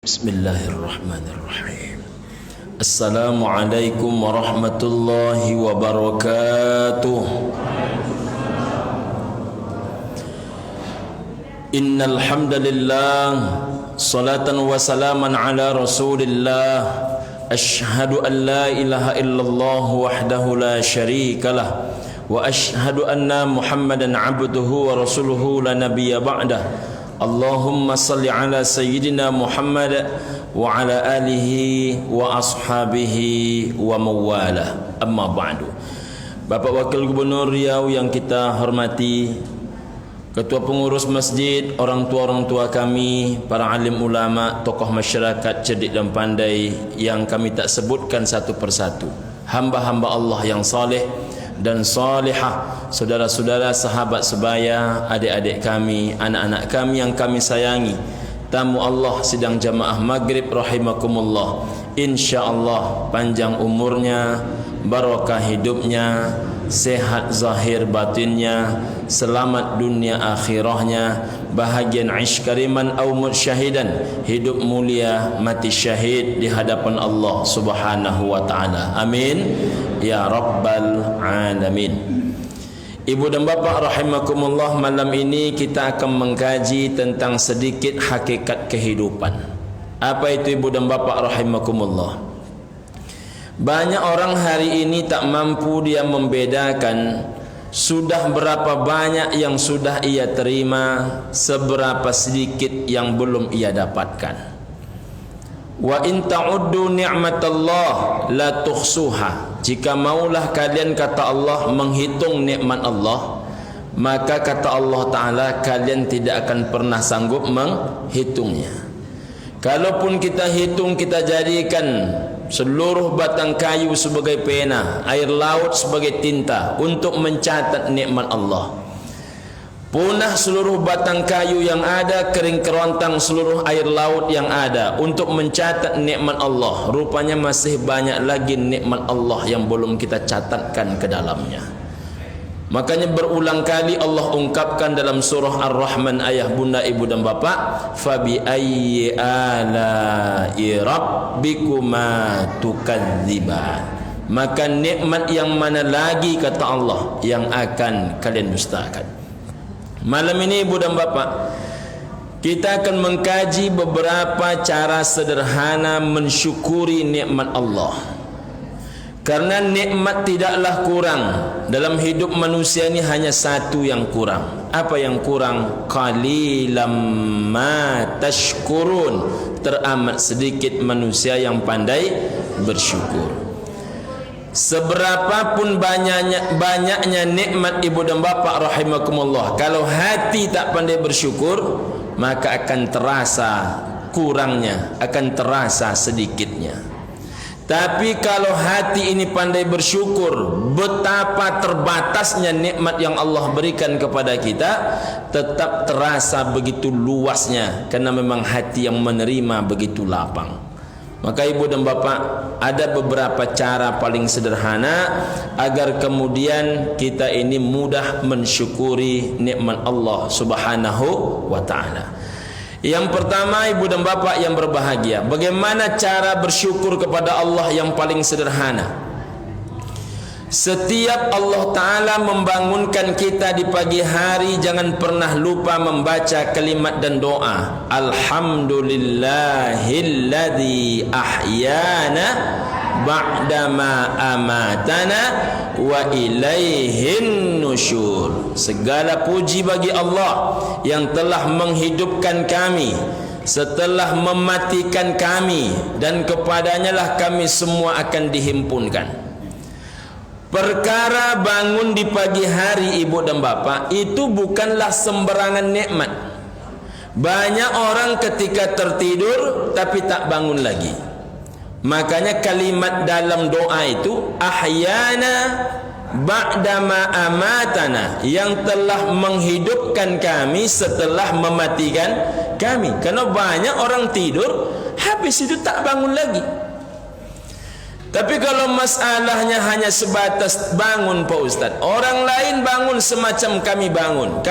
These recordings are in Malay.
Bismillahirrahmanirrahim. Assalamualaikum warahmatullahi wabarakatuh. Innal hamdalillah salatan wa salaman ala rasulillah. Ashhadu an la ilaha illallah wahdahu la syarikalah wa ashhadu anna Muhammadan abduhu wa rasuluhu la nabiyya ba'dah. Allahumma salli ala sayyidina Muhammad wa ala alihi wa ashabihi wa mawala. Amma ba'du. Bapak Wakil Gubernur Riau yang kita hormati, Ketua Pengurus Masjid, orang tua kami, para alim ulama, tokoh masyarakat cerdik dan pandai yang kami tak sebutkan satu persatu, hamba-hamba Allah yang saleh dan salihah, saudara-saudara, sahabat sebaya, adik-adik kami, anak-anak kami yang kami sayangi, tamu Allah sidang jamaah maghrib rahimakumullah. InsyaAllah panjang umurnya, barakah hidupnya, sehat zahir batinnya, selamat dunia akhirahnya, bahagian ish kariman aw syahidan, hidup mulia mati syahid di hadapan Allah Subhanahu wa taala. Amin ya rabbal alamin. Ibu dan bapa rahimakumullah, malam ini kita akan mengkaji tentang sedikit hakikat kehidupan. Apa itu ibu dan bapa rahimakumullah? Banyak orang hari ini tak mampu dia membedakan sudah berapa banyak yang sudah ia terima, seberapa sedikit yang belum ia dapatkan. Wa in ta'uddu ni'matallah la tuhsuha. Jika maulah kalian, kata Allah, menghitung nikmat Allah, maka kata Allah Ta'ala kalian tidak akan pernah sanggup menghitungnya. Kalaupun kita hitung, kita jadikan seluruh batang kayu sebagai pena, air laut sebagai tinta untuk mencatat nikmat Allah, punah seluruh batang kayu yang ada, kering kerontang seluruh air laut yang ada untuk mencatat nikmat Allah, rupanya masih banyak lagi nikmat Allah yang belum kita catatkan ke dalamnya. Makanya berulang kali Allah ungkapkan dalam surah Ar-Rahman, ayah bunda ibu dan bapa, fabi ayyi ala'i rabbikuma tukadziban. Maka nikmat yang mana lagi, kata Allah, yang akan kalian dustakan. Malam ini ibu dan bapa, kita akan mengkaji beberapa cara sederhana mensyukuri nikmat Allah. Karena nikmat tidaklah kurang. Dalam hidup manusia ini hanya satu yang kurang. Apa yang kurang? Qalilam ma tashkurun. Teramat sedikit manusia yang pandai bersyukur. Seberapapun banyaknya nikmat ibu dan bapa rahimakumullah, kalau hati tak pandai bersyukur, maka akan terasa kurangnya, akan terasa sedikitnya. Tapi kalau hati ini pandai bersyukur, betapa terbatasnya nikmat yang Allah berikan kepada kita, tetap terasa begitu luasnya, karena memang hati yang menerima begitu lapang. Maka ibu dan bapak, ada beberapa cara paling sederhana agar kemudian kita ini mudah mensyukuri nikmat Allah Subhanahu wa ta'ala. Yang pertama ibu dan bapak yang berbahagia, bagaimana cara bersyukur kepada Allah yang paling sederhana? Setiap Allah Ta'ala membangunkan kita di pagi hari, jangan pernah lupa membaca kalimat dan doa, alhamdulillahilladzi ahyana ba'dama amatana wa ilaihin nusyur. Segala puji bagi Allah yang telah menghidupkan kami setelah mematikan kami, dan kepadanya lah kami semua akan dihimpunkan. Perkara bangun di pagi hari ibu dan bapak, itu bukanlah sembarangan nikmat. Banyak orang ketika tertidur tapi tak bangun lagi. Makanya kalimat dalam doa itu, ahyana ba'dama amatana, yang telah menghidupkan kami setelah mematikan kami. Karena banyak orang tidur, habis itu tak bangun lagi. Tapi kalau masalahnya hanya sebatas bangun Pak Ustaz, orang lain bangun semacam kami bangun,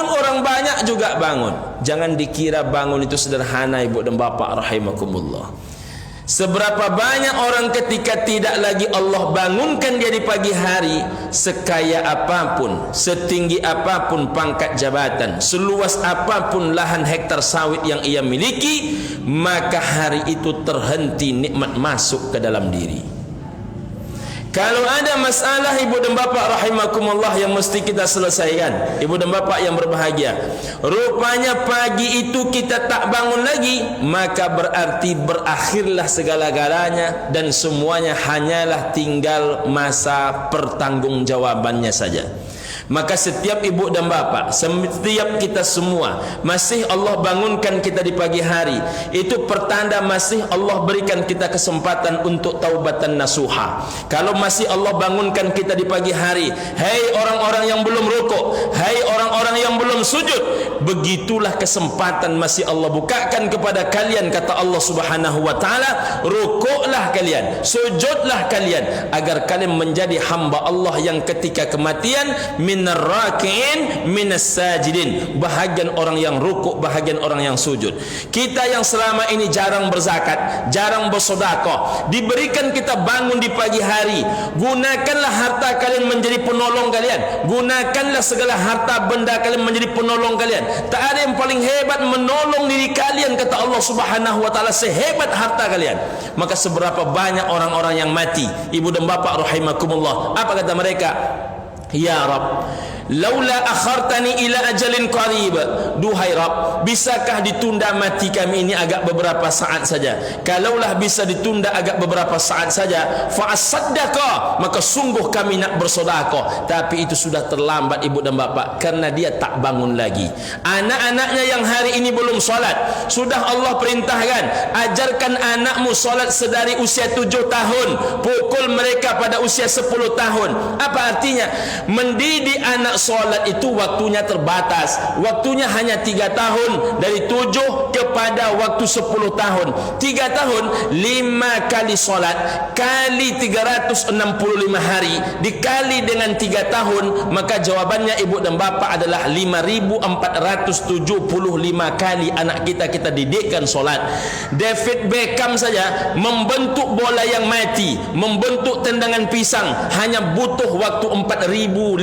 orang banyak juga bangun. Jangan dikira bangun itu sederhana ibu dan bapak rahimakumullah. Seberapa banyak orang ketika tidak lagi Allah bangunkan dia di pagi hari, sekaya apapun, setinggi apapun pangkat jabatan, seluas apapun lahan hektar sawit yang ia miliki, maka hari itu terhenti nikmat masuk ke dalam diri. Kalau ada masalah ibu dan bapa rahimakumullah yang mesti kita selesaikan, ibu dan bapa yang berbahagia, rupanya pagi itu kita tak bangun lagi, maka berarti berakhirlah segala-galanya dan semuanya hanyalah tinggal masa pertanggungjawabannya saja. Maka setiap ibu dan bapa, setiap kita semua, masih Allah bangunkan kita di pagi hari, itu pertanda masih Allah berikan kita kesempatan untuk taubatan nasuha. Kalau masih Allah bangunkan kita di pagi hari, hai orang-orang yang belum rukuk, hai orang-orang yang belum sujud, begitulah kesempatan masih Allah bukakan kepada kalian. Kata Allah Subhanahu wa taala, rukuklah kalian, sujudlah kalian, agar kalian menjadi hamba Allah yang ketika kematian minar raki'in minas sajidin, bahagian orang yang rukuk, bahagian orang yang sujud. Kita yang selama ini jarang berzakat, jarang bersedekah, diberikan kita bangun di pagi hari, gunakanlah harta kalian menjadi penolong kalian, gunakanlah segala harta benda kalian menjadi penolong kalian. Tak ada yang paling hebat menolong diri kalian, kata Allah Subhanahu wa taala, sehebat harta kalian. Maka seberapa banyak orang-orang yang mati, ibu dan bapa rahimakumullah, apa kata mereka? Ya Rabb, laula akhartani ila ajalin qarib, duhai Rabb, bisakah ditunda mati kami ini agak beberapa saat saja? Kalaulah bisa ditunda agak beberapa saat saja, fa asaddaqa, maka sungguh kami nak bersedekah. Tapi itu sudah terlambat ibu dan bapa, karena dia tak bangun lagi. Anak-anaknya yang hari ini belum solat, sudah Allah perintahkan, ajarkan anakmu solat sedari usia 7 tahun, pukul mereka pada usia 10 tahun. Apa artinya? Mendidik anak solat itu waktunya terbatas, waktunya hanya 3 tahun, dari 7 kepada waktu 10 tahun. 3 tahun 5 kali solat kali 365 hari dikali dengan 3 tahun, maka jawabannya ibu dan bapa adalah 5.475 kali anak kita didikkan solat. David Beckham saja membentuk bola yang mati, membentuk tendangan pisang, hanya butuh waktu 4.500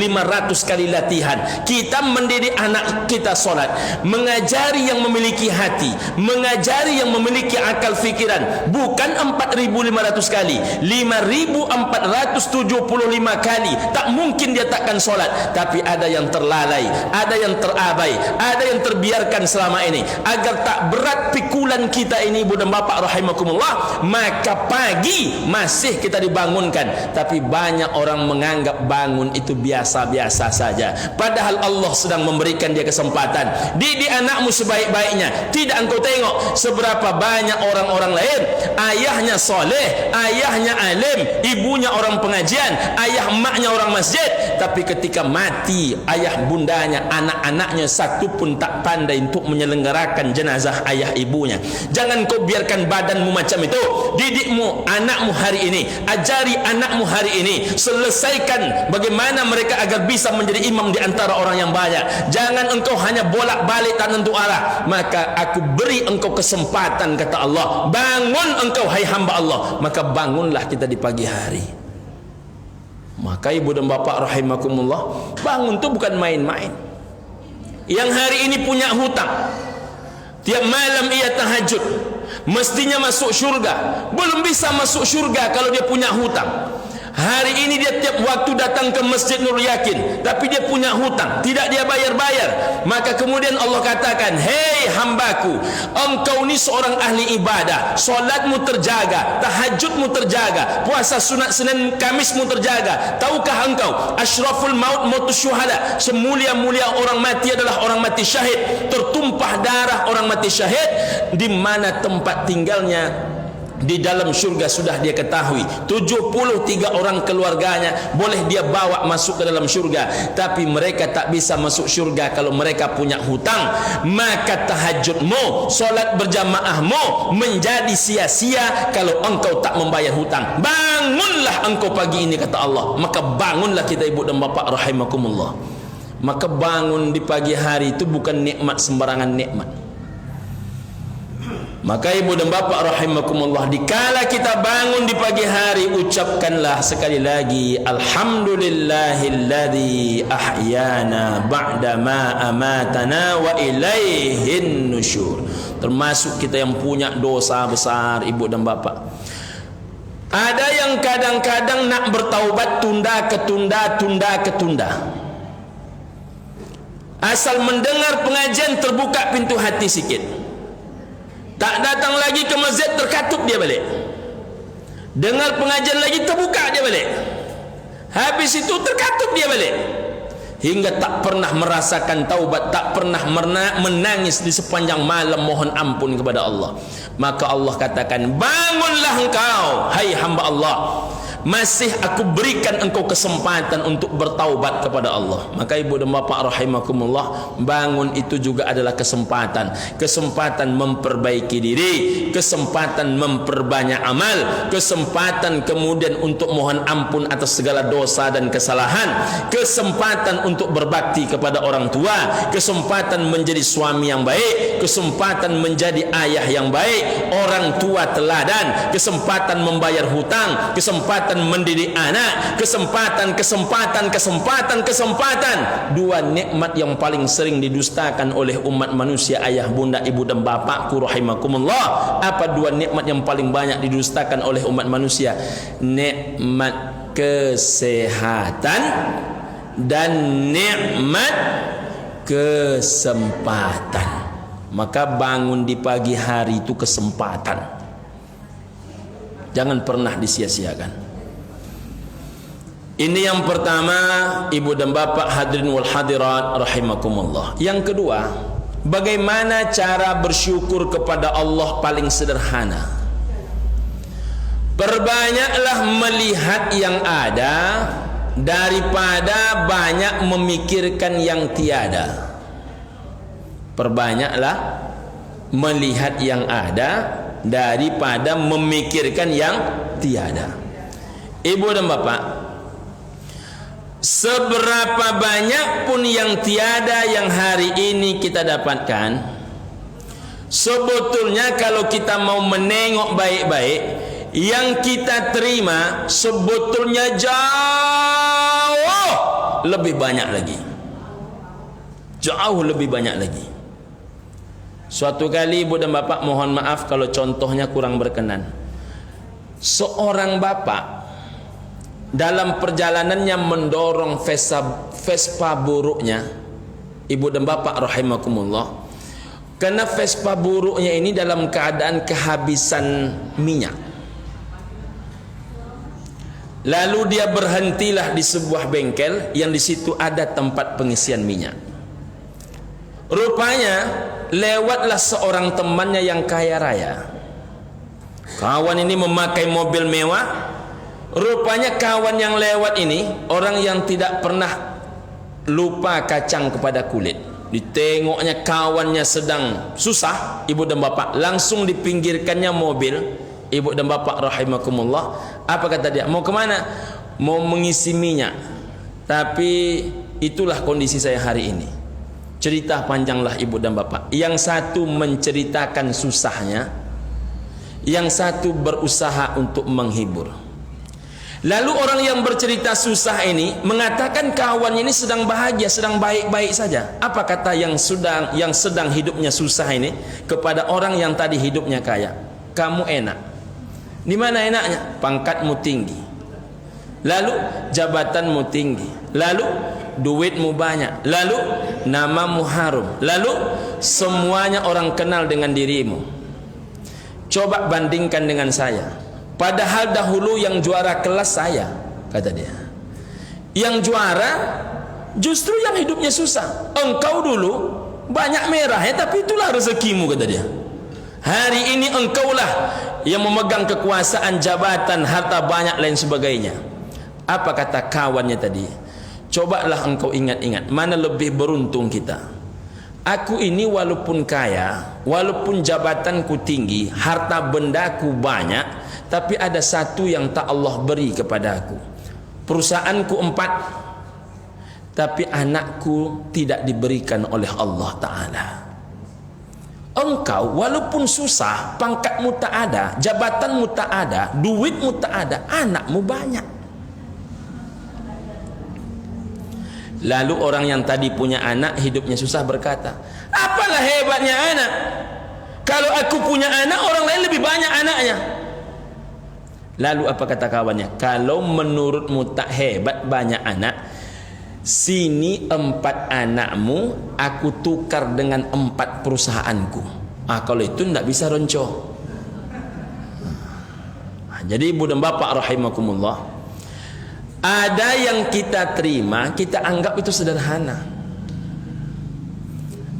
kali latihan. Kita mendidik anak kita solat, mengajari yang memiliki hati, mengajari yang memiliki akal fikiran, bukan 4.500 kali, 5.475 kali. Tak mungkin dia takkan solat. Tapi ada yang terlalai, ada yang terabai, ada yang terbiarkan selama ini. Agar tak berat pikulan kita ini ibu dan bapa rahimakumullah, maka pagi masih kita dibangunkan. Tapi banyak orang menganggap bangun itu biasa-biasa saja, padahal Allah sedang memberikan dia kesempatan. Didik anakmu sebaik-baiknya. Tidak engkau tengok seberapa banyak orang-orang lain, ayahnya soleh, ayahnya alim, ibunya orang pengajian, ayah emaknya orang masjid, tapi ketika mati ayah bundanya, anak-anaknya satu pun tak pandai untuk menyelenggarakan jenazah ayah ibunya. Jangan kau biarkan badanmu macam itu. Didikmu anakmu hari ini, ajari anakmu hari ini, selesaikan bagaimana mereka agar bisa menjadi imam di antara orang yang banyak. Jangan engkau hanya bolak-balik tak tentu arah. Maka aku beri engkau kesempatan, kata Allah, bangun engkau hai hamba Allah. Maka bangunlah kita di pagi hari. Maka ibu dan bapa rahimakumullah, bangun itu bukan main-main. Yang hari ini punya hutang, tiap malam ia tahajud, mestinya masuk syurga, belum bisa masuk syurga kalau dia punya hutang. Hari ini dia tiap waktu datang ke Masjid Nur Yakin, tapi dia punya hutang, tidak dia bayar-bayar. Maka kemudian Allah katakan, hei hambaku, engkau ni seorang ahli ibadah, solatmu terjaga, tahajudmu terjaga, puasa sunat Senin Kamismu terjaga. Tahukah engkau asyraful maut mautus syuhada, semulia-mulia orang mati adalah orang mati syahid. Tertumpah darah orang mati syahid di mana tempat tinggalnya di dalam syurga sudah dia ketahui. 73 orang keluarganya boleh dia bawa masuk ke dalam syurga, tapi mereka tak bisa masuk syurga kalau mereka punya hutang. Maka tahajudmu, solat berjamaahmu menjadi sia-sia kalau engkau tak membayar hutang. Bangunlah engkau pagi ini, kata Allah. Maka bangunlah kita ibu dan bapa rahimakumullah. Maka bangun di pagi hari itu bukan nikmat sembarangan nikmat. Maka ibu dan bapa rahimakumullah, dikala kita bangun di pagi hari, ucapkanlah sekali lagi, alhamdulillahilladzi ahyana ba'da ma amatana wa ilaihin nusyur. Termasuk kita yang punya dosa besar ibu dan bapa. Ada yang kadang-kadang nak bertaubat tunda. Asal mendengar pengajian terbuka pintu hati sikit, tak datang lagi ke masjid, terkatup dia balik. Dengar pengajian lagi, terbuka dia balik. Habis itu terkatup dia balik. Hingga tak pernah merasakan taubat, tak pernah menangis di sepanjang malam mohon ampun kepada Allah. Maka Allah katakan, bangunlah engkau hai hamba Allah, masih aku berikan engkau kesempatan untuk bertaubat kepada Allah. Maka ibu dan bapa rahimakumullah, bangun itu juga adalah kesempatan memperbaiki diri, kesempatan memperbanyak amal, kesempatan kemudian untuk mohon ampun atas segala dosa dan kesalahan, kesempatan untuk berbakti kepada orang tua, kesempatan menjadi suami yang baik, kesempatan menjadi ayah yang baik, orang tua teladan, kesempatan membayar hutang, kesempatan mendidik anak, kesempatan. Dua nikmat yang paling sering didustakan oleh umat manusia, ayah, bunda, ibu dan bapakku rahimakumullah. Apa dua nikmat yang paling banyak didustakan oleh umat manusia? Nikmat kesehatan dan nikmat kesempatan. Maka bangun di pagi hari itu kesempatan, jangan pernah disia-siakan. Ini yang pertama ibu dan bapak hadirin wal hadirat rahimakumullah. Yang kedua, bagaimana cara bersyukur kepada Allah paling sederhana? Perbanyaklah melihat yang ada daripada banyak memikirkan yang tiada. Perbanyaklah melihat yang ada daripada memikirkan yang tiada. Ibu dan bapak, seberapa banyak pun yang tiada yang hari ini kita dapatkan, sebetulnya kalau kita mau menengok baik-baik, yang kita terima sebetulnya jauh lebih banyak lagi. Jauh lebih banyak lagi. Suatu kali ibu dan bapak, mohon maaf kalau contohnya kurang berkenan. Seorang bapak dalam perjalanannya mendorong Vespa buruknya, ibu dan bapak rahimakumullah, karena Vespa buruknya ini dalam keadaan kehabisan minyak. Lalu dia berhentilah di sebuah bengkel yang di situ ada tempat pengisian minyak. Rupanya lewatlah seorang temannya yang kaya raya. Kawan ini memakai mobil mewah. Rupanya kawan yang lewat ini orang yang tidak pernah lupa kacang kepada kulit. Ditengoknya kawannya sedang susah, ibu dan bapak, langsung dipinggirkannya mobil. Ibu dan bapak rahimakumullah, apa kata dia? Mau kemana? Mau mengisi minyak. Tapi itulah kondisi saya hari ini. Cerita panjanglah ibu dan bapak. Yang satu menceritakan susahnya, yang satu berusaha untuk menghibur. Lalu orang yang bercerita susah ini mengatakan kawannya ini sedang bahagia, sedang baik-baik saja. Apa kata yang sedang hidupnya susah ini kepada orang yang tadi hidupnya kaya? Kamu enak. Di mana enaknya? Pangkatmu tinggi. Lalu jabatanmu tinggi. Lalu duitmu banyak. Lalu namamu harum. Lalu semuanya orang kenal dengan dirimu. Coba bandingkan dengan saya. Padahal dahulu yang juara kelas saya, kata dia. Yang juara justru yang hidupnya susah. Engkau dulu banyak merah ya, tapi itulah rezekimu, kata dia. Hari ini engkaulah yang memegang kekuasaan, jabatan, harta banyak lain sebagainya. Apa kata kawannya tadi? Cobalah engkau ingat-ingat, mana lebih beruntung kita. Aku ini walaupun kaya, walaupun jabatanku tinggi, harta bendaku banyak, tapi ada satu yang tak Allah beri kepada aku. Perusahaanku 4, tapi anakku tidak diberikan oleh Allah Ta'ala. Engkau walaupun susah, pangkatmu tak ada, jabatanmu tak ada, duitmu tak ada, anakmu banyak. Lalu orang yang tadi punya anak, hidupnya susah, berkata, apalah hebatnya anak? Kalau aku punya anak, orang lain lebih banyak anaknya. Lalu apa kata kawannya? Kalau menurutmu tak hebat banyak anak, sini 4 anakmu aku tukar dengan 4 perusahaanku. Kalau itu tidak bisa ronco. Jadi ibu dan bapak rahimakumullah, ada yang kita terima, kita anggap itu sederhana.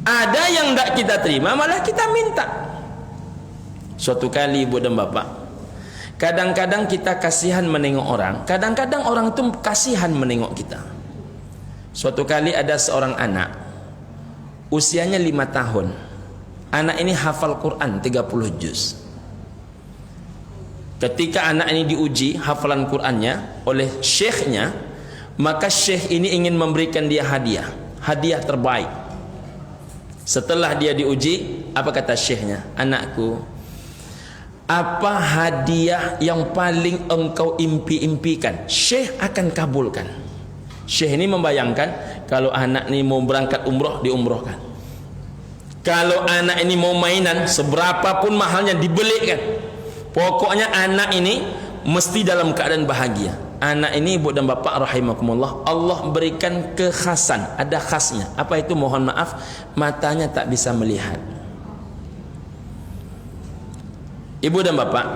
Ada yang tidak kita terima, malah kita minta. Suatu kali ibu dan bapak, kadang-kadang kita kasihan menengok orang, kadang-kadang orang itu kasihan menengok kita. Suatu kali ada seorang anak, usianya 5 tahun. Anak ini hafal Quran 30 juz. Ketika anak ini diuji hafalan Qurannya oleh syekhnya, maka syekh ini ingin memberikan dia hadiah terbaik. Setelah dia diuji, apa kata syekhnya? Anakku, apa hadiah yang paling engkau impi-impikan? Syekh akan kabulkan. Syekh ini membayangkan kalau anak ini mau berangkat umroh, diumrohkan. Kalau anak ini mau mainan, seberapapun mahalnya dibelikan. Pokoknya anak ini mesti dalam keadaan bahagia. Anak ini ibu dan bapak rahimakumullah, Allah berikan kekhasan, ada khasnya. Apa itu? Mohon maaf, matanya tak bisa melihat. Ibu dan bapak,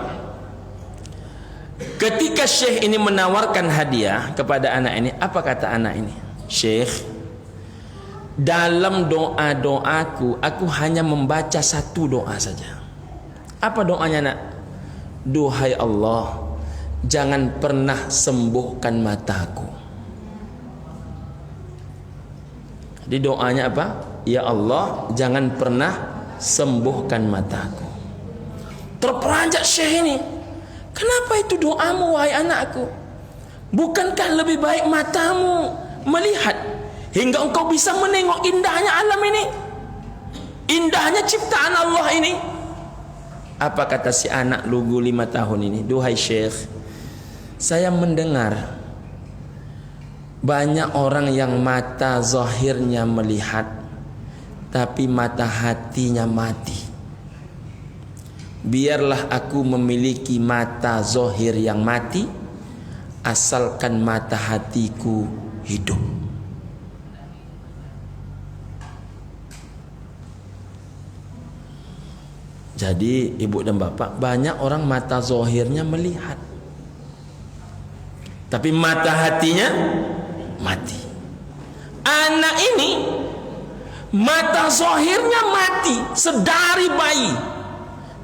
ketika syekh ini menawarkan hadiah kepada anak ini, apa kata anak ini? Syekh, dalam doa-doaku, aku hanya membaca satu doa saja. Apa doanya, nak? Duhai Allah, jangan pernah sembuhkan mataku. Jadi doanya apa? Ya Allah, jangan pernah sembuhkan mataku. Terperanjat syekh ini. Kenapa itu doamu wahai anakku? Bukankah lebih baik matamu melihat hingga engkau bisa menengok indahnya alam ini, indahnya ciptaan Allah ini? Apa kata si anak lugu 5 tahun ini? Duhai syekh, saya mendengar banyak orang yang mata zahirnya melihat, tapi mata hatinya mati. Biarlah aku memiliki mata zahir yang mati, asalkan mata hatiku hidup. Jadi ibu dan bapak, banyak orang mata zahirnya melihat, tapi mata hatinya mati. Anak ini mata zahirnya mati sedari bayi,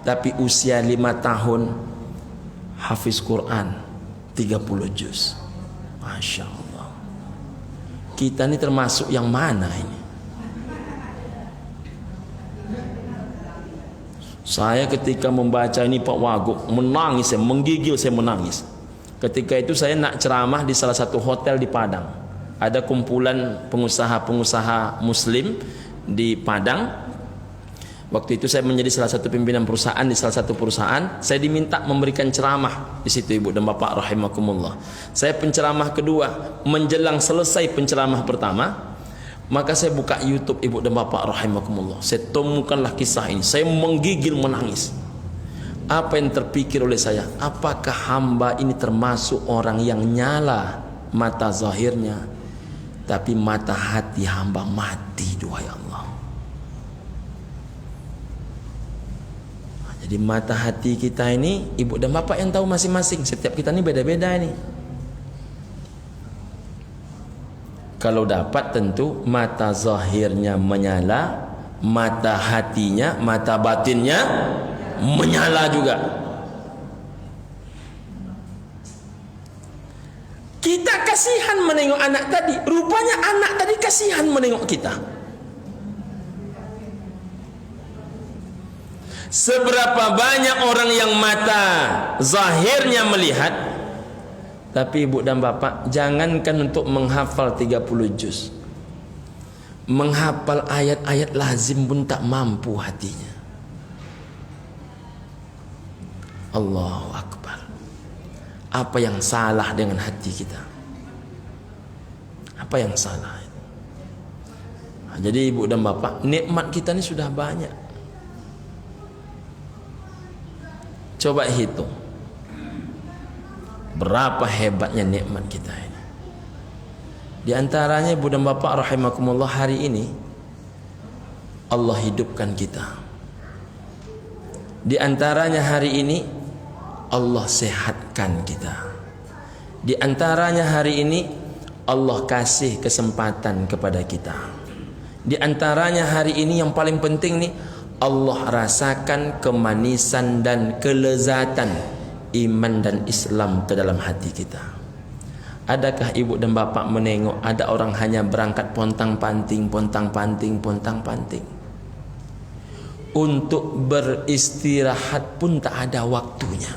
tapi usia 5 tahun hafiz Quran 30 juz. Masya Allah. Kita ini termasuk yang mana ini? Saya ketika membaca ini Pak Wagub menangis, saya menggigil, saya menangis. Ketika itu saya nak ceramah di salah satu hotel di Padang. Ada kumpulan pengusaha-pengusaha muslim di Padang. Waktu itu saya menjadi salah satu pimpinan perusahaan di salah satu perusahaan. Saya diminta memberikan ceramah di situ ibu dan bapak rahimakumullah. Saya penceramah kedua, menjelang selesai penceramah pertama, maka saya buka YouTube ibu dan bapak rahimakumullah. Saya temukanlah kisah ini. Saya menggigil menangis. Apa yang terpikir oleh saya? Apakah hamba ini termasuk orang yang nyala mata zahirnya, tapi mata hati hamba mati, duhai Allah. Jadi mata hati kita ini, ibu dan bapak yang tahu masing-masing. Setiap kita ini beda-beda ini. Kalau dapat tentu mata zahirnya menyala, mata hatinya, mata batinnya menyala juga. Kita kasihan menengok anak tadi, rupanya anak tadi kasihan menengok kita. Seberapa banyak orang yang mata zahirnya melihat, tapi ibu dan bapak, jangankan untuk menghafal 30 juz, menghafal ayat-ayat lazim pun tak mampu hatinya. Allahu Akbar. Apa yang salah dengan hati kita? Apa yang salah? Jadi ibu dan bapak, nikmat kita ini sudah banyak. Coba hitung berapa hebatnya nikmat kita ini. Di antaranya ibu dan bapak rahimakumullah, hari ini Allah hidupkan kita. Di antaranya hari ini Allah sehatkan kita. Di antaranya hari ini Allah kasih kesempatan kepada kita. Di antaranya hari ini yang paling penting nih, Allah rasakan kemanisan dan kelezatan iman dan Islam ke dalam hati kita. Adakah ibu dan bapak menengok ada orang hanya berangkat pontang-panting, pontang-panting, pontang-panting, untuk beristirahat pun tak ada waktunya.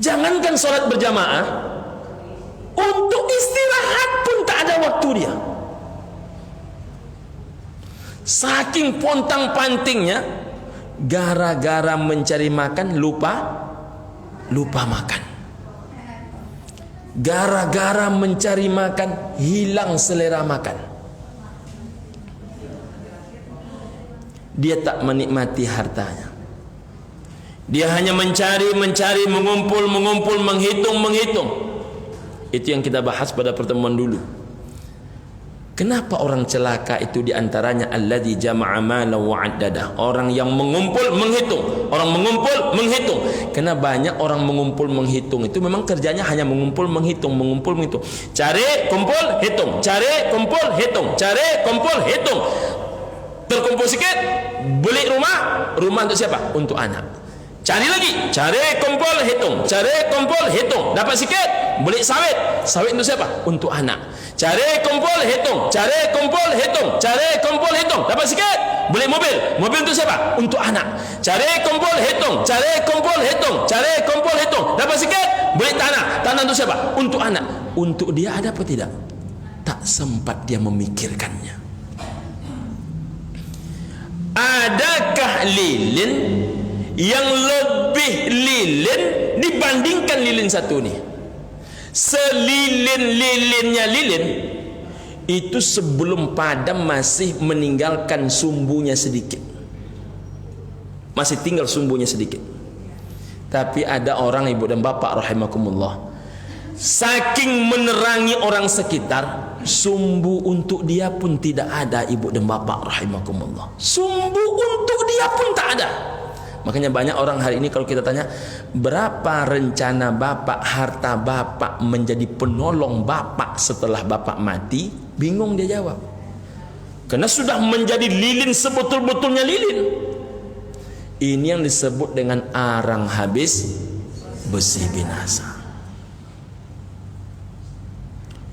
Jangankan sholat berjamaah, untuk istirahat pun tak ada waktu dia. Saking pontang-pantingnya, gara-gara mencari makan lupa makan. Gara-gara mencari makan hilang selera makan. Dia tak menikmati hartanya. Dia hanya mencari, mengumpul, menghitung. Itu yang kita bahas pada pertemuan dulu. Kenapa orang celaka itu diantaranya alladzi jama'a malan wa 'addadah, orang yang mengumpul menghitung, Karena banyak orang mengumpul menghitung itu memang kerjanya hanya mengumpul menghitung. Cari, kumpul, hitung. Cari, kumpul, hitung. Cari, kumpul, hitung. Terkumpul sikit, beli rumah untuk siapa? Untuk anak. Cari lagi, cari, kumpul, hitung. Cari, kumpul, hitung. Dapat sikit, beli sawit untuk siapa? Untuk anak. Cari, kumpul, hitung. Cari, kumpul, hitung. Cari, kumpul, hitung. Dapat sikit, beli mobil untuk siapa? Untuk anak. Cari, kumpul, hitung. Cari, kumpul, hitung. Cari, kumpul, hitung. Dapat sikit, beli tanah untuk siapa? Untuk anak. Untuk dia ada apa tidak? Tak sempat dia memikirkannya. Adakah lilin yang lebih lilin dibandingkan lilin satu nih? Selilin-lilinnya lilin itu sebelum padam masih meninggalkan sumbunya sedikit, masih tinggal sumbunya sedikit. Tapi ada orang ibu dan bapak rahimakumullah, saking menerangi orang sekitar, sumbu untuk dia pun tidak ada ibu dan bapak rahimakumullah. Sumbu untuk dia pun tak ada. Makanya banyak orang hari ini kalau kita tanya berapa rencana bapak, harta bapak menjadi penolong bapak setelah bapak mati, bingung dia jawab. Karena sudah menjadi lilin sebetul-betulnya lilin. Ini yang disebut dengan arang habis, besi binasa.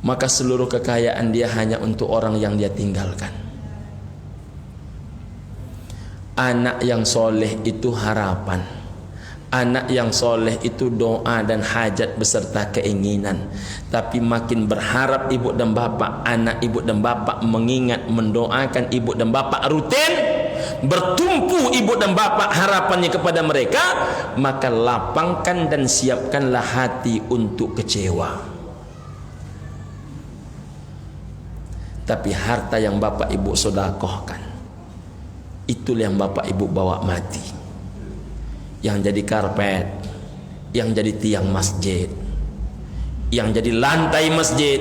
Maka seluruh kekayaan dia hanya untuk orang yang dia tinggalkan. Anak yang soleh itu harapan. Anak yang soleh itu doa dan hajat beserta keinginan. Tapi makin berharap ibu dan bapak, anak ibu dan bapak mengingat, mendoakan ibu dan bapak rutin, bertumpu ibu dan bapak harapannya kepada mereka, maka lapangkan dan siapkanlah hati untuk kecewa. Tapi harta yang bapak ibu sedekahkan, itulah yang bapak ibu bawa mati. Yang jadi karpet, yang jadi tiang masjid, yang jadi lantai masjid,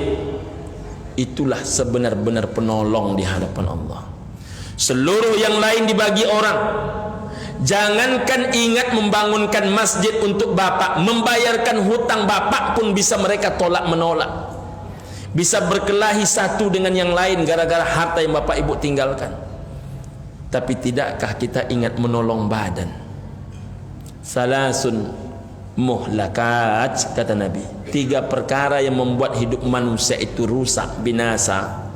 itulah sebenar-benar penolong di hadapan Allah. Seluruh yang lain dibagi orang. Jangankan ingat membangunkan masjid untuk bapak, membayarkan hutang bapak pun bisa mereka tolak menolak. Bisa berkelahi satu dengan yang lain gara-gara harta yang bapak ibu tinggalkan. Tapi tidakkah kita ingat menolong badan? Salasun muhlakat, kata Nabi, 3 perkara yang membuat hidup manusia itu rusak, binasa.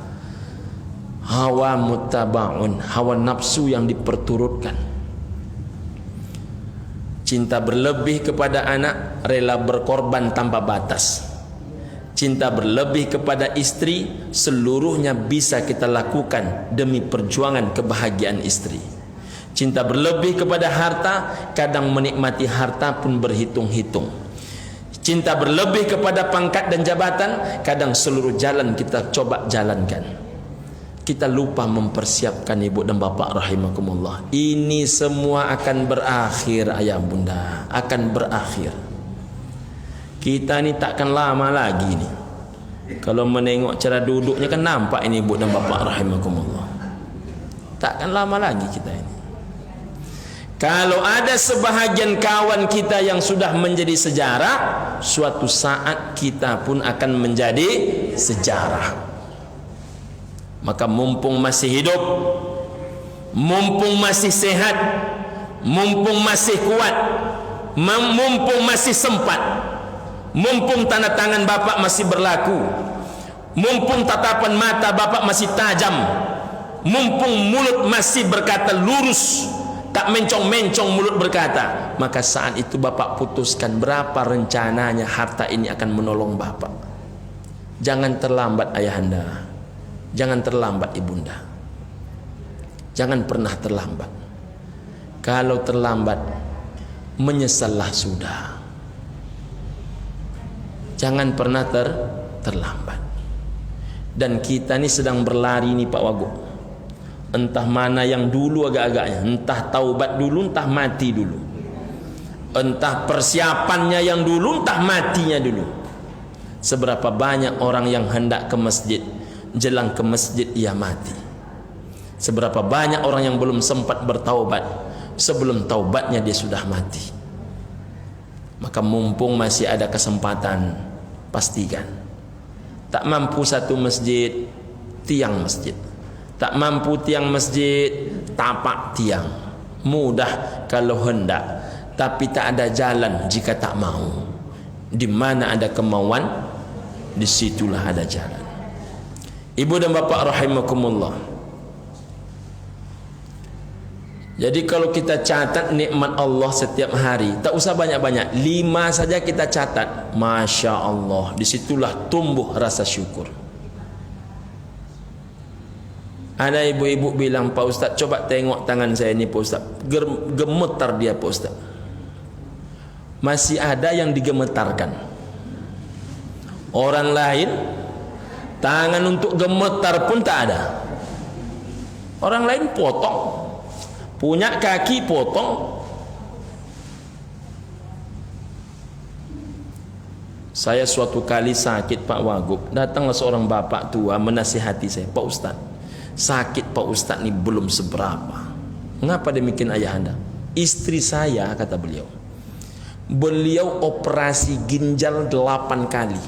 Hawa muttabaun, hawa nafsu yang diperturutkan. Cinta berlebih kepada anak, rela berkorban tanpa batas. Cinta berlebih kepada istri, seluruhnya bisa kita lakukan demi perjuangan kebahagiaan istri. Cinta berlebih kepada harta, kadang menikmati harta pun berhitung-hitung. Cinta berlebih kepada pangkat dan jabatan, kadang seluruh jalan kita coba jalankan. Kita lupa mempersiapkan ibu dan bapak rahimakumullah. Ini semua akan berakhir ayah bunda, akan berakhir. Kita ni takkan lama lagi ni. Kalau menengok cara duduknya kan nampak ini ibu dan bapak rahimakumullah. Takkan lama lagi kita ini. Kalau ada sebahagian kawan kita yang sudah menjadi sejarah, suatu saat kita pun akan menjadi sejarah. Maka mumpung masih hidup, mumpung masih sehat, mumpung masih kuat, mumpung masih sempat, mumpung tanda tangan bapak masih berlaku, mumpung tatapan mata bapak masih tajam, mumpung mulut masih berkata lurus, tak mencong-mencong mulut berkata, maka saat itu bapak putuskan berapa rencananya harta ini akan menolong bapak. Jangan terlambat ayahanda, jangan terlambat ibunda, jangan pernah terlambat. Kalau terlambat, menyesallah sudah. Jangan pernah terlambat. Dan kita ni sedang berlari ni Pak Wagub. Entah mana yang dulu agak-agaknya, entah taubat dulu, entah mati dulu, entah persiapannya yang dulu, entah matinya dulu. Seberapa banyak orang yang hendak ke masjid, jelang ke masjid ia mati. Seberapa banyak orang yang belum sempat bertaubat, sebelum taubatnya dia sudah mati. Maka mumpung masih ada kesempatan, pastikan. Tak mampu satu masjid, tiang masjid. Tak mampu tiang masjid, tapak tiang. Mudah kalau hendak, tapi tak ada jalan jika tak mau. Di mana ada kemauan, disitulah ada jalan. Ibu dan bapak rahimakumullah. Jadi kalau kita catat nikmat Allah setiap hari, tak usah banyak-banyak, 5 saja kita catat, Masya Allah, disitulah tumbuh rasa syukur. Ada ibu-ibu bilang, Pak Ustaz, coba tengok tangan saya ini Pak Ustaz, gemetar dia Pak Ustaz. Masih ada yang digemetarkan. Orang lain tangan untuk gemetar pun tak ada. Orang lain potong, punya kaki potong. Saya suatu kali sakit Pak Wagub, datanglah seorang bapak tua menasihati saya, Pak Ustaz, sakit Pak Ustaz ni belum seberapa. Mengapa demikian ayahanda? Istri saya, kata beliau, beliau operasi ginjal 8 kali.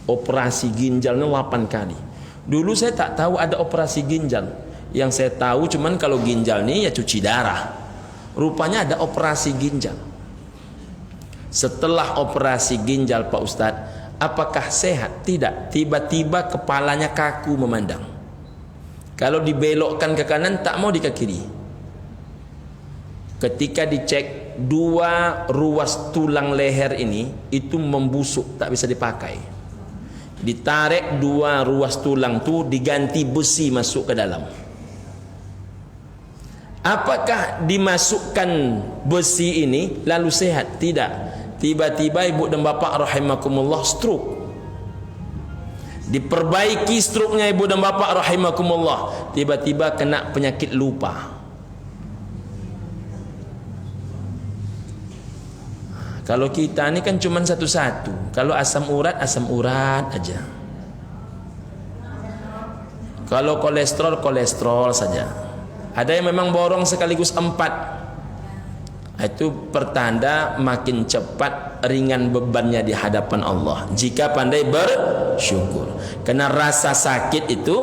Operasi ginjalnya 8 kali. Dulu saya tak tahu ada operasi ginjal. Yang saya tahu cuman kalau ginjal ni ya cuci darah. Rupanya ada operasi ginjal. Setelah operasi ginjal Pak Ustadz, apakah sehat? Tidak. Tiba-tiba kepalanya kaku memandang. Kalau dibelokkan ke kanan tak mau ke kiri. Ketika dicek, 2 ruas tulang leher ini itu membusuk, tak bisa dipakai. Ditarik 2 ruas tulang tu, diganti besi masuk ke dalam. Apakah dimasukkan besi ini lalu sehat? Tidak. Tiba-tiba ibu dan bapak rahimakumullah stroke. Diperbaiki stroke-nya ibu dan bapak rahimakumullah, tiba-tiba kena penyakit lupa. Kalau kita ni kan cuma satu-satu. Kalau asam urat aja. Kalau kolesterol saja. Ada yang memang borong sekaligus 4. Itu pertanda makin cepat ringan bebannya di hadapan Allah jika pandai bersyukur. Karena rasa sakit itu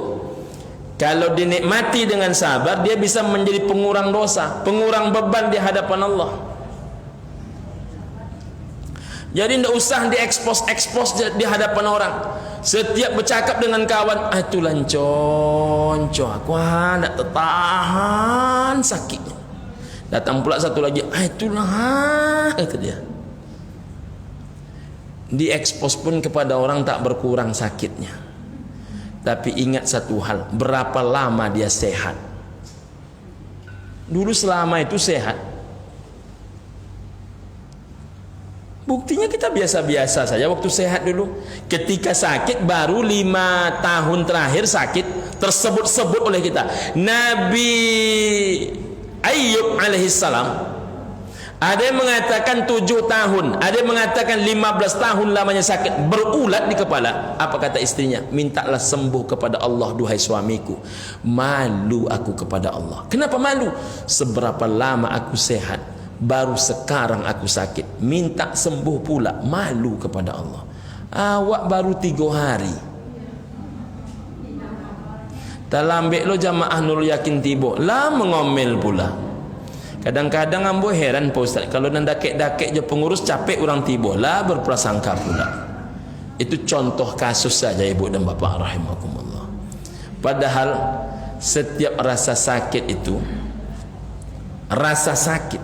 Kalau dinikmati dengan sabar, dia bisa menjadi pengurang dosa, pengurang beban di hadapan Allah. Jadi tidak usah diekspos di hadapan orang. Setiap bercakap dengan kawan, itu lanconco, aku hendak tertahan sakitnya. Datang pula satu lagi, itulah, itu dia. Diekspos pun kepada orang tak berkurang sakitnya. Tapi ingat satu hal, berapa lama dia sehat? Dulu selama itu sehat. Buktinya kita biasa-biasa saja waktu sehat dulu. Ketika sakit, baru 5 tahun terakhir sakit tersebut-sebut oleh kita. Nabi Ayyub alaihissalam, ada yang mengatakan 7 tahun, ada yang mengatakan 15 tahun lamanya sakit, berulat di kepala. Apa kata istrinya? Mintalah sembuh kepada Allah, duhai suamiku. Malu aku kepada Allah. Kenapa malu? Seberapa lama aku sehat, baru sekarang aku sakit, minta sembuh pula, malu kepada Allah. Awak baru 3 hari. Talambik lo jamaah Nurul Yakin tibo lah mengomel pula. Kadang-kadang ambo heran Pak Ustaz, kalau nak dakek-dakek je pengurus capek orang tibo lah berprasangka pula. Itu contoh kasus saja ibu dan bapa rahimakumullah. Padahal setiap rasa sakit itu, rasa sakit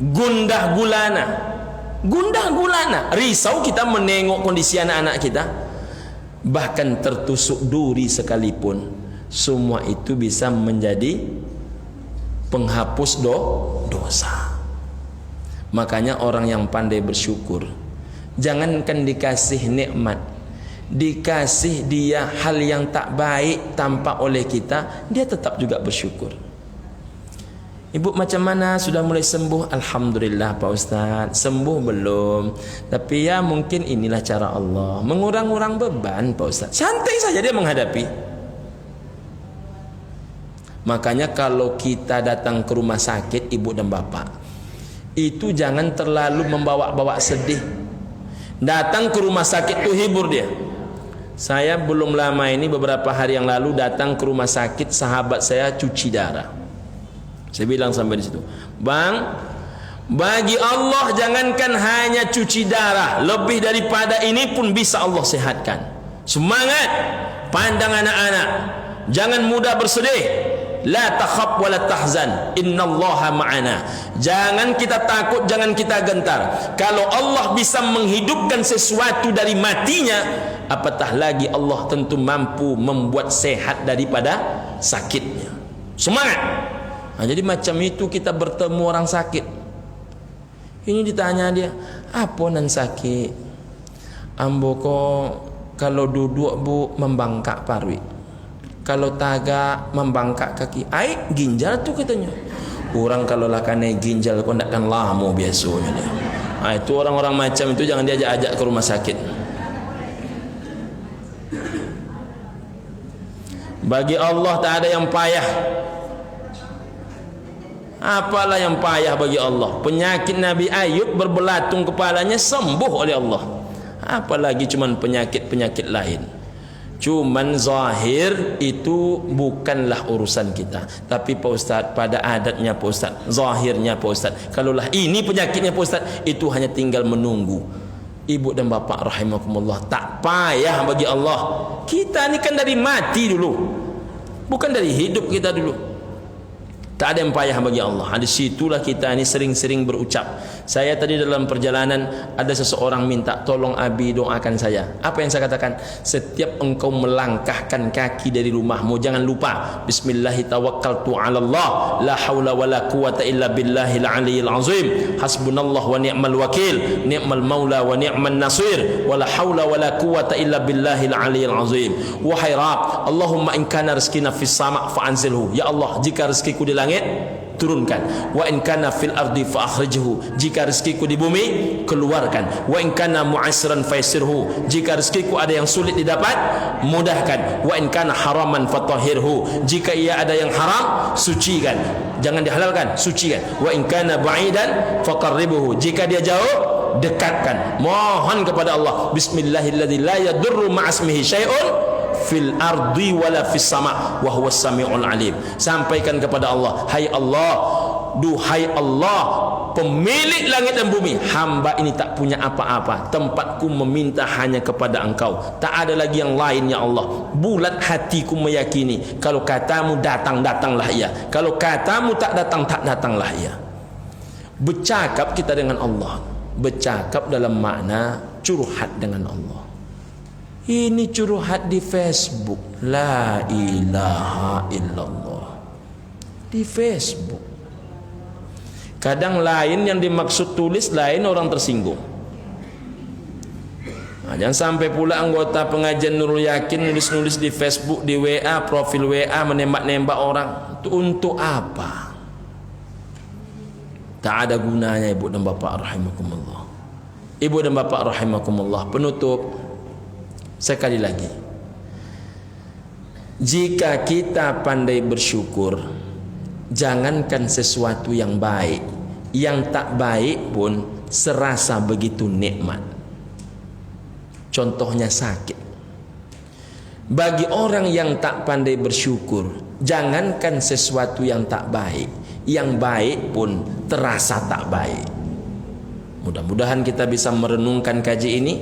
gundah gulana, risau kita menengok kondisi anak-anak kita, bahkan tertusuk duri sekalipun, semua itu bisa menjadi penghapus dosa. Makanya orang yang pandai bersyukur, jangankan dikasih nikmat, dikasih dia hal yang tak baik tampak oleh kita, dia tetap juga bersyukur. Ibu macam mana, sudah mulai sembuh? Alhamdulillah Pak Ustaz. Sembuh belum, tapi ya mungkin inilah cara Allah mengurang-urang beban Pak Ustaz. Santai saja dia menghadapi. Makanya kalau kita datang ke rumah sakit ibu dan bapak, itu jangan terlalu membawa-bawa sedih. Datang ke rumah sakit itu hibur dia. Saya belum lama ini, beberapa hari yang lalu datang ke rumah sakit, sahabat saya cuci darah. Saya bilang sampai di situ, Bang, bagi Allah jangankan hanya cuci darah, lebih daripada ini pun bisa Allah sehatkan. Semangat, pandang anak-anak, jangan mudah bersedih. La takhaf wa la tahzan, innallaha ma'ana. Jangan kita takut, jangan kita gentar. Kalau Allah bisa menghidupkan sesuatu dari matinya, apatah lagi Allah tentu mampu membuat sehat daripada sakitnya. Semangat. Nah, jadi macam itu kita bertemu orang sakit. Ini ditanya dia, apa nan sakit? Ambo ko kalau duduk bu membangkak parwi, kalau tagak membangkak kaki. Ginjal tu katanya. Orang kalau lakanai ginjal kau nak kan lama biasanya dia. Itu orang-orang macam itu jangan diajak-ajak ke rumah sakit. Bagi Allah tak ada yang payah. Apalah yang payah bagi Allah? Penyakit Nabi Ayub berbelatung kepalanya sembuh oleh Allah. Apalagi cuman penyakit-penyakit lain. Cuman zahir itu bukanlah urusan kita. Tapi Pak Ustaz, pada adatnya Pak Ustaz, zahirnya Pak Ustaz, kalaulah ini penyakitnya Pak Ustaz, itu hanya tinggal menunggu. Ibu dan bapak rahimakumullah, tak payah bagi Allah. Kita ni kan dari mati dulu, bukan dari hidup kita dulu. Tak ada yang payah bagi Allah. Di situlah kita ini sering-sering berucap. Saya tadi dalam perjalanan ada seseorang minta tolong Abi doakan saya. Apa yang saya katakan? Setiap engkau melangkahkan kaki dari rumahmu, jangan lupa Bismillahi tawakkaltu 'ala Allah, la haula wala quwata illa billahil aliyyil azim. Hasbunallah wa ni'mal wakil, ni'mal maula wa ni'man nasir, wala haula wala quwata illa billahil aliyyil azim. Wahai Rabb, Allahumma in kana rizqina fis sama' fa anzilhu. Ya Allah, jika rezekiku di langit, turunkan. Wa in kana fil ardi fa akhrijhu. Jika rezekiku di bumi, keluarkan. Wa in kana mu'assiran fayassirhu. Jika rezekiku ada yang sulit didapat, mudahkan. Wa in kana haraman fatahhirhu. Jika ia ada yang haram, sucikan. Jangan dihalalkan, sucikan. Wa in kana ba'idan faqarribhu. Jika dia jauh, dekatkan. Mohon kepada Allah. Bismillahilladzi la yadurru ma'asmihi syai'un fil ardi wala fis sama wa huwas samiul alim. Sampaikan kepada Allah, hai Allah, duhai Allah, pemilik langit dan bumi, hamba ini tak punya apa-apa, tempatku meminta hanya kepada Engkau, tak ada lagi yang lain ya Allah. Bulat hatiku meyakini, kalau katamu datang, datanglah ia, kalau katamu tak datang, tak datanglah ia. Bercakap kita dengan Allah, bercakap dalam makna curhat dengan Allah. Ini curhat di Facebook, la ilaha illallah, di Facebook. Kadang lain yang dimaksud tulis, lain orang tersinggung. Jangan sampai pula anggota pengajian Nurul Yakin nulis-nulis di Facebook, di WA, profil WA, menembak-nembak orang. Itu untuk apa? Tak ada gunanya, ibu dan bapak rahimakumullah. Ibu dan bapak rahimakumullah, penutup sekali lagi, jika kita pandai bersyukur, jangankan sesuatu yang baik, yang tak baik pun serasa begitu nikmat. Contohnya sakit. Bagi orang yang tak pandai bersyukur, jangankan sesuatu yang tak baik, yang baik pun terasa tak baik. Mudah-mudahan kita bisa merenungkan kaji ini.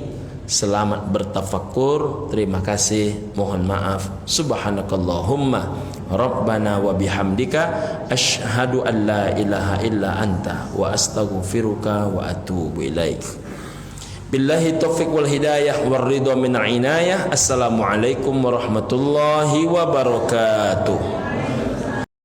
Selamat bertafakkur. Terima kasih. Mohon maaf. Subhanakallahumma Rabbana wa bihamdika asyhadu an la ilaha illa anta wa astaghfiruka wa atubu ilaik. Billahi taufiq wal hidayah wal ridha min inayah. Assalamualaikum warahmatullahi wabarakatuh.